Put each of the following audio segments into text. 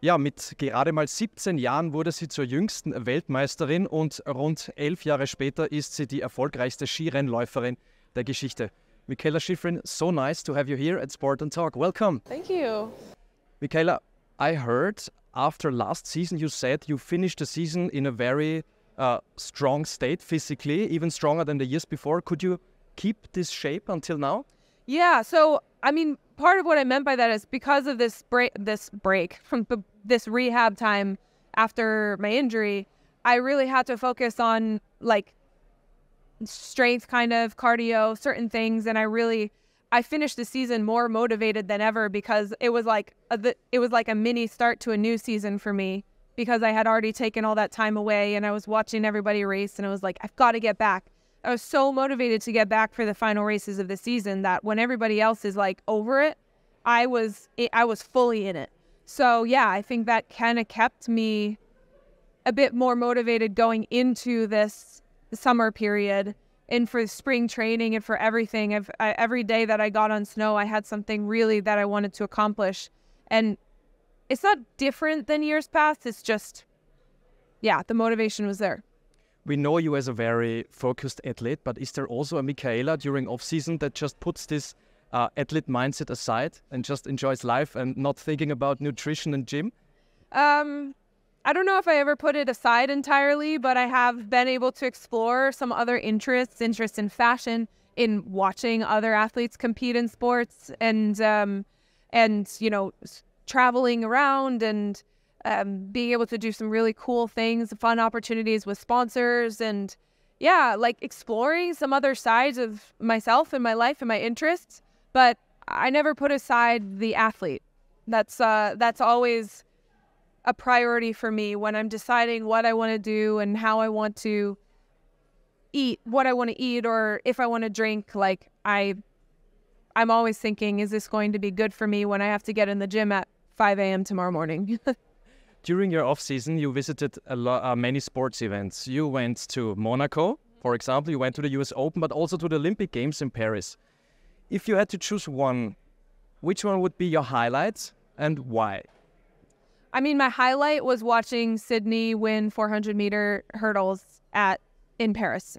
Ja, mit gerade mal 17 Jahren wurde sie zur jüngsten Weltmeisterin und rund 11 Jahre später ist sie die erfolgreichste Skirennläuferin der Geschichte. Mikaela Shiffrin, so nice to have you here at Sport and Talk. Welcome. Thank you. Mikaela, I heard after last season you said you finished the season in a very strong state physically, even stronger than the years before. Could you keep this shape until now? Yeah, so I mean, part of what I meant by that is because of this break from this rehab time after my injury, I really had to focus on like strength, kind of cardio, certain things, and I finished the season more motivated than ever because it was like a mini start to a new season for me because I had already taken all that time away and I was watching everybody race and I was like, I've got to get back. I was so motivated to get back for the final races of the season that when everybody else is like over it, I was fully in it. So yeah, I think that kind of kept me a bit more motivated going into this summer period and for spring training and for everything. Every day that I got on snow, I had something really that I wanted to accomplish. And it's not different than years past. It's just, yeah, the motivation was there. We know you as a very focused athlete, but is there also a Mikaela during off-season that just puts this athlete mindset aside and just enjoys life and not thinking about nutrition and gym? I don't know if I ever put it aside entirely, but I have been able to explore some other interests in fashion, in watching other athletes compete in sports, and you know, traveling around and being able to do some really cool things, fun opportunities with sponsors, and yeah, like exploring some other sides of myself and my life and my interests. But I never put aside the athlete. That's always a priority for me when I'm deciding what I want to do and how I want to eat, what I want to eat, or if I want to drink. Like I'm always thinking, is this going to be good for me when I have to get in the gym at 5 a.m. tomorrow morning? During your off-season, you visited many sports events. You went to Monaco, for example. You went to the US Open, but also to the Olympic Games in Paris. If you had to choose one, which one would be your highlight and why? I mean, my highlight was watching Sydney win 400-meter hurdles in Paris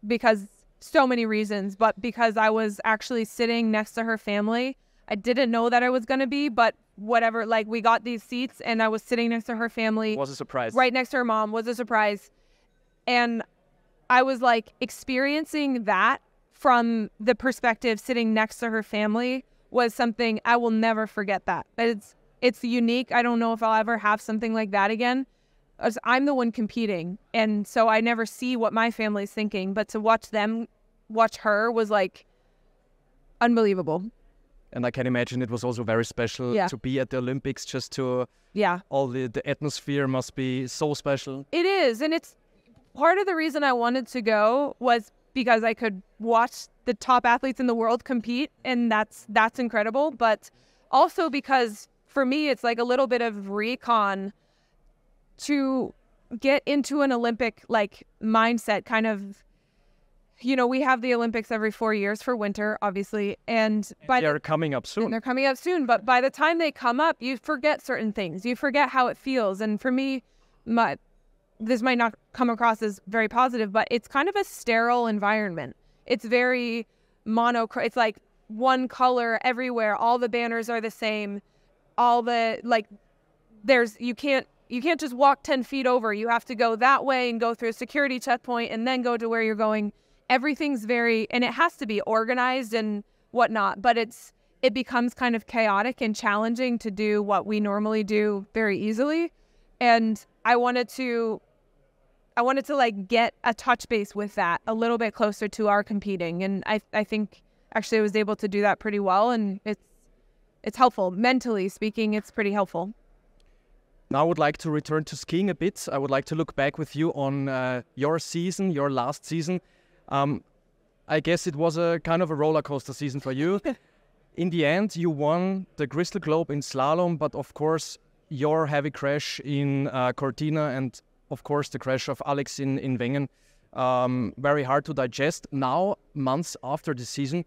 because so many reasons, but because I was actually sitting next to her family. I didn't know that I was going to be, but whatever, like we got these seats and I was sitting next to her family. Was a surprise. Right next to her mom, was a surprise. And I was like experiencing that from the perspective sitting next to her family was something I will never forget that. It's unique. I don't know if I'll ever have something like that again. As I'm the one competing, and so I never see what my family's thinking, but to watch her was like unbelievable. And I can imagine it was also very special to be at the Olympics, just to all the atmosphere must be so special. It is, and it's part of the reason I wanted to go was because I could watch the top athletes in the world compete, and that's incredible. But also because for me, it's like a little bit of recon to get into an Olympic like mindset, kind of. You know, we have the Olympics every 4 years for winter, obviously, and they're coming up soon. And they're coming up soon, but by the time they come up, you forget certain things. You forget how it feels. And for me, this might not come across as very positive, but it's kind of a sterile environment. It's very it's like one color everywhere. All the banners are the same. All the you can't just walk 10 feet over. You have to go that way and go through a security checkpoint and then go to where you're going. Everything's and it has to be organized and whatnot, but it becomes kind of chaotic and challenging to do what we normally do very easily. And I wanted to like get a touch base with that a little bit closer to our competing. And I think actually I was able to do that pretty well, and it's helpful. Mentally speaking, it's pretty helpful. Now I would like to return to skiing a bit. I would like to look back with you on your season, your last season. I guess it was a kind of a roller coaster season for you. In the end, you won the Crystal Globe in slalom, but of course, your heavy crash in Cortina and of course the crash of Alex in Wengen, very hard to digest. Now, months after the season,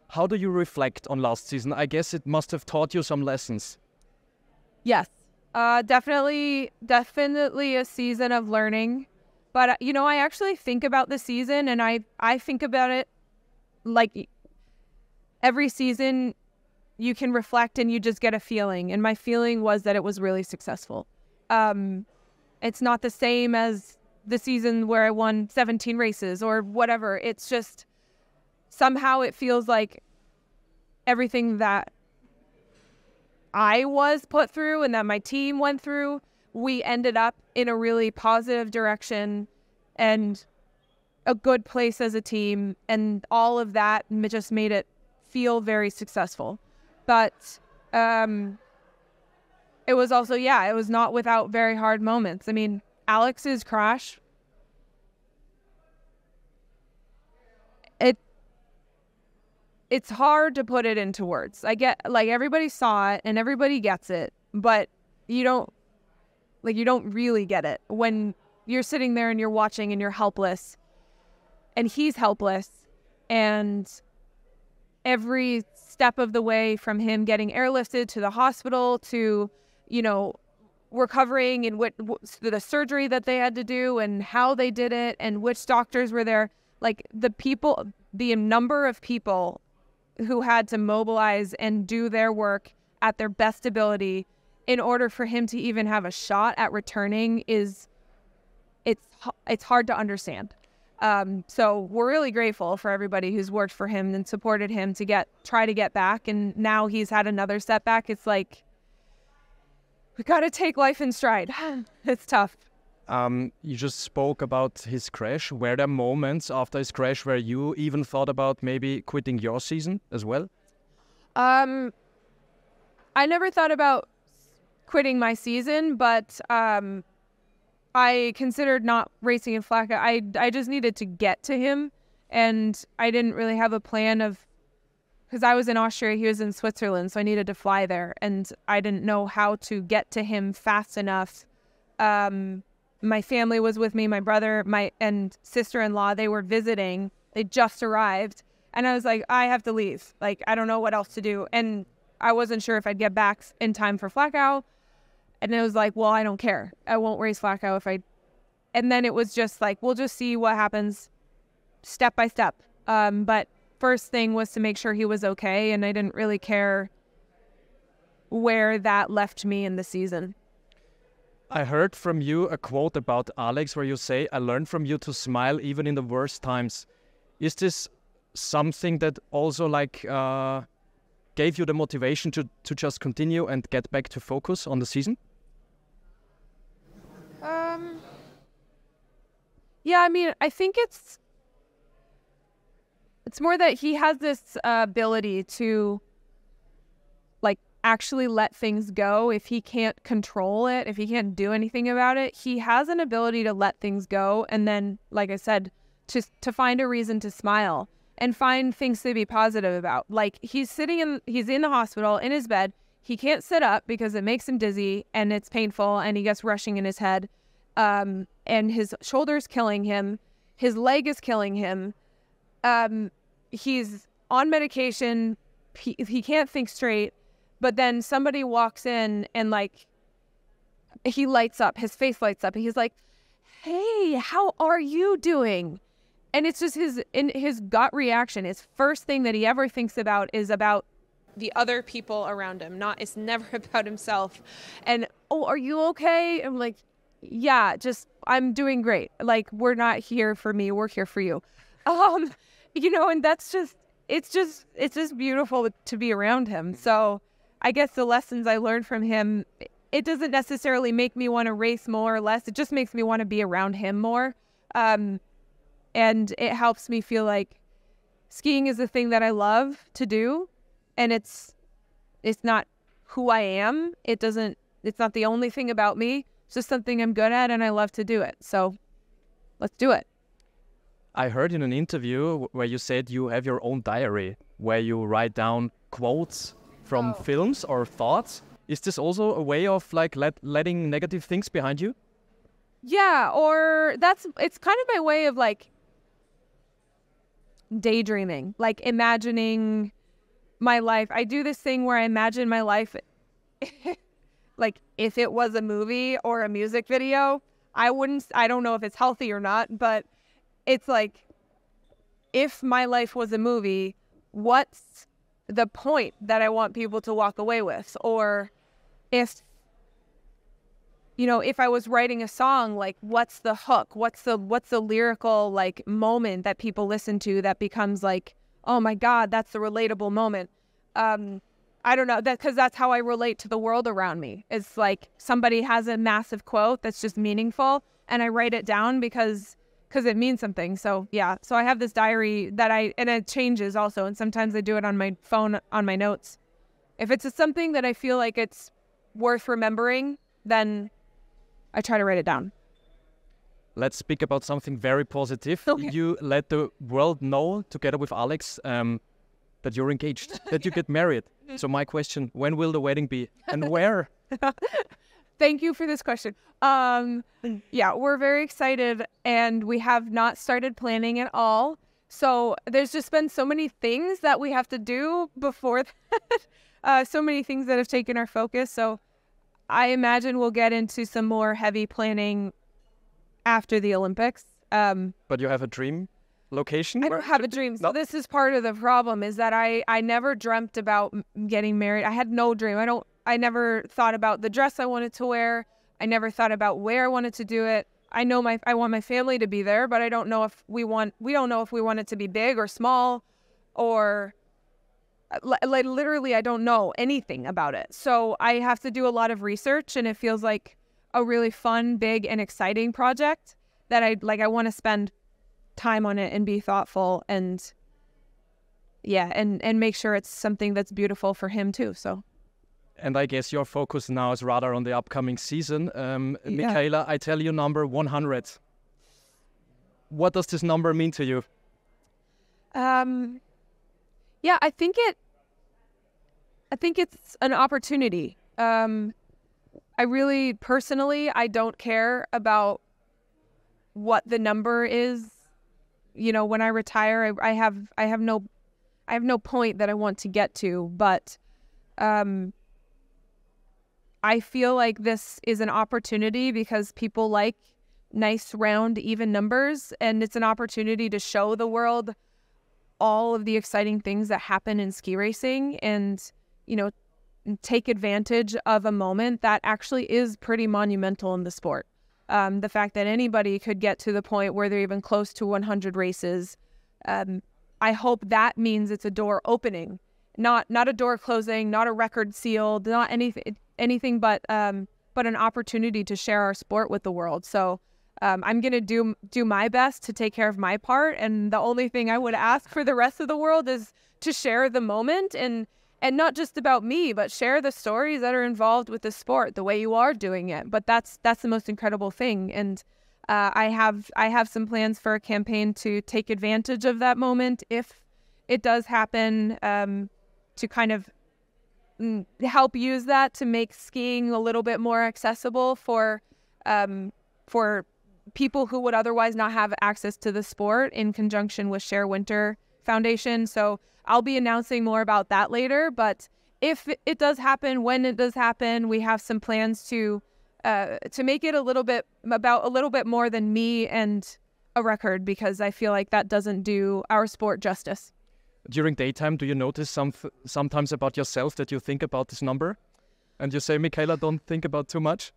how do you reflect on last season? I guess it must have taught you some lessons. Yes. Definitely a season of learning. But, you know, I actually think about the season, and I think about it like every season you can reflect and you just get a feeling. And my feeling was that it was really successful. It's not the same as the season where I won 17 races or whatever. It's just somehow it feels like everything that I was put through and that my team went through, we ended up in a really positive direction and a good place as a team. And all of that just made it feel very successful. But it was also, it was not without very hard moments. I mean, Alex's crash, it's hard to put it into words. I get, like, everybody saw it and everybody gets it, but you don't really get it when you're sitting there and you're watching and you're helpless and he's helpless, and every step of the way from him getting airlifted to the hospital to, you know, recovering and what the surgery that they had to do and how they did it and which doctors were there, like the number of people who had to mobilize and do their work at their best ability in order for him to even have a shot at returning it's hard to understand. So we're really grateful for everybody who's worked for him and supported him to try to get back. And now he's had another setback. It's like, we got to take life in stride. It's tough. You just spoke about his crash. Were there moments after his crash where you even thought about maybe quitting your season as well? I never thought about quitting my season, but I considered not racing in Flacco. I just needed to get to him, and I didn't really have a plan because I was in Austria, he was in Switzerland, so I needed to fly there, and I didn't know how to get to him fast enough. My family was with me, my brother, and sister-in-law, they were visiting. They just arrived. And I was like, I have to leave. Like, I don't know what else to do. And I wasn't sure if I'd get back in time for Flacco. And it was like, well, I don't care. I won't race Flacco and then it was just like, we'll just see what happens step by step. But first thing was to make sure he was okay. And I didn't really care where that left me in the season. I heard from you a quote about Alex where you say, I learned from you to smile even in the worst times. Is this something that also gave you the motivation to just continue and get back to focus on the season? Yeah, I mean, I think it's more that he has this ability to actually let things go. If he can't control it, if he can't do anything about it, he has an ability to let things go. And then, like I said, to find a reason to smile and find things to be positive about. Like, he's in the hospital in his bed. He can't sit up because it makes him dizzy and it's painful and he gets rushing in his head. And his shoulder's killing him. His leg is killing him. He's on medication. He can't think straight. But then somebody walks in and he lights up, his face lights up. And he's like, hey, how are you doing? And it's just his gut reaction. His first thing that he ever thinks about is about the other people around him. It's never about himself. And, oh, are you okay? I'm like, yeah, I'm doing great. Like, we're not here for me. We're here for you. And that's it's just beautiful to be around him. So I guess the lessons I learned from him, it doesn't necessarily make me want to race more or less. It just makes me want to be around him more. And it helps me feel like skiing is the thing that I love to do. And it's not who I am. It's not the only thing about me. It's just something I'm good at and I love to do it. So let's do it. I heard in an interview where you said you have your own diary where you write down quotes from films or thoughts. Is this also a way of letting negative things behind you? Yeah, it's kind of my way of daydreaming, imagining my life. I do this thing where I imagine my life like if it was a movie or a music video, I don't know if it's healthy or not, but it's like, if my life was a movie, what's the point that I want people to walk away with? Or if I was writing a song, like what's the hook? What's the lyrical like moment that people listen to that becomes like, oh my God, that's the relatable moment. I don't know, because that's how I relate to the world around me. It's like somebody has a massive quote that's just meaningful, and I write it down because it means something. So yeah, so I have this diary and it changes also, and sometimes I do it on my phone on my notes. If it's something that I feel like it's worth remembering, then I try to write it down. Let's speak about something very positive. Okay. You let the world know, together with Alex, that you're engaged, that you get married. So my question, when will the wedding be and where? Thank you for this question. Yeah, we're very excited, and we have not started planning at all. So there's just been so many things that we have to do before that. So many things that have taken our focus. So I imagine we'll get into some more heavy planning after the Olympics. But you have a dream location? I don't have a dream. So this is part of the problem, is that I never dreamt about getting married. I had no dream. I never thought about the dress I wanted to wear. I never thought about where I wanted to do it. I want my family to be there, but I don't know if we don't know if we want it to be big or small, or like literally I don't know anything about it. So I have to do a lot of research, and it feels like a really fun, big, and exciting project that I want to spend time on it and be thoughtful and make sure it's something that's beautiful for him too. So. And I guess your focus now is rather on the upcoming season. Mikaela, I tell you number 100. What does this number mean to you? Yeah, I think it's an opportunity. I really, personally, I don't care about what the number is. When I retire, I have no point that I want to get to, but I feel like this is an opportunity because people like nice, round, even numbers, and it's an opportunity to show the world all of the exciting things that happen in ski racing, and take advantage of a moment that actually is pretty monumental in the sport. The fact that anybody could get to the point where they're even close to 100 races, I hope that means it's a door opening, not a door closing, not a record sealed, not anything but an opportunity to share our sport with the world. So I'm going to do my best to take care of my part, and the only thing I would ask for the rest of the world is to share the moment, and not just about me, but share the stories that are involved with the sport the way you are doing it. But that's the most incredible thing. And I have some plans for a campaign to take advantage of that moment if it does happen, to kind of help use that to make skiing a little bit more accessible for people who would otherwise not have access to the sport, in conjunction with Share Winter Foundation. So I'll be announcing more about that later, but if it does happen, when it does happen, we have some plans to make it a little bit more than me and a record, because I feel like that doesn't do our sport justice. During daytime, do you notice sometimes about yourself that you think about this number? And you say, Mikaela, don't think about too much?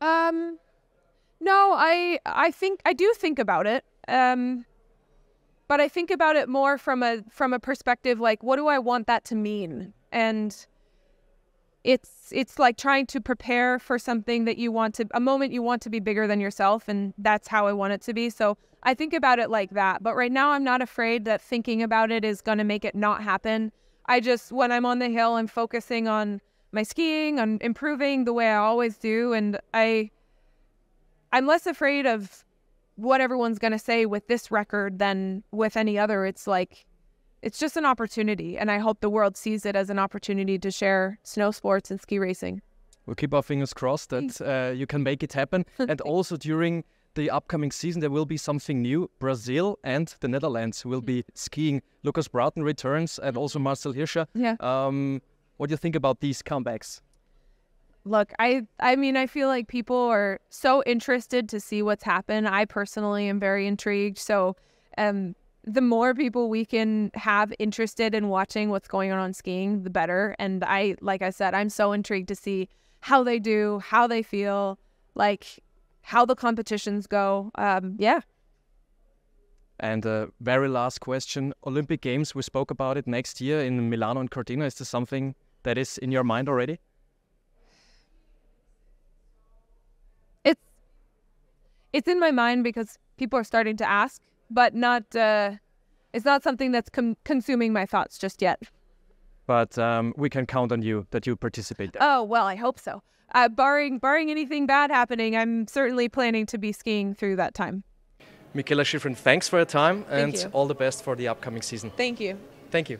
No, I think I do think about it. But I think about it more from a perspective like, what do I want that to mean? And it's like trying to prepare for something that a moment you want to be bigger than yourself, and that's how I want it to be. So I think about it like that. But right now I'm not afraid that thinking about it is going to make it not happen. When I'm on the hill, I'm focusing on my skiing, on improving the way I always do, and I'm less afraid of what everyone's going to say with this record than with any other. It's just an opportunity, and I hope the world sees it as an opportunity to share snow sports and ski racing. We'll keep our fingers crossed that you can make it happen. And also during the upcoming season, there will be something new. Brazil and the Netherlands will be skiing. Lucas Broughton returns, and also Marcel Hirscher. Yeah. What do you think about these comebacks? Look, I mean, I feel like people are so interested to see what's happened. I personally am very intrigued. So the more people we can have interested in watching what's going on skiing, the better. And like I said, I'm so intrigued to see how they do, how they feel, like how the competitions go. Yeah. And very last question, Olympic Games, we spoke about it next year in Milano and Cortina. Is this something that is in your mind already? It's in my mind because people are starting to ask, but not. It's not something that's consuming my thoughts just yet. But we can count on you that you participate there. Oh well, I hope so. Barring anything bad happening, I'm certainly planning to be skiing through that time. Mikaela Shiffrin, thanks for your time and you. all the best for the upcoming season. Thank you. Thank you.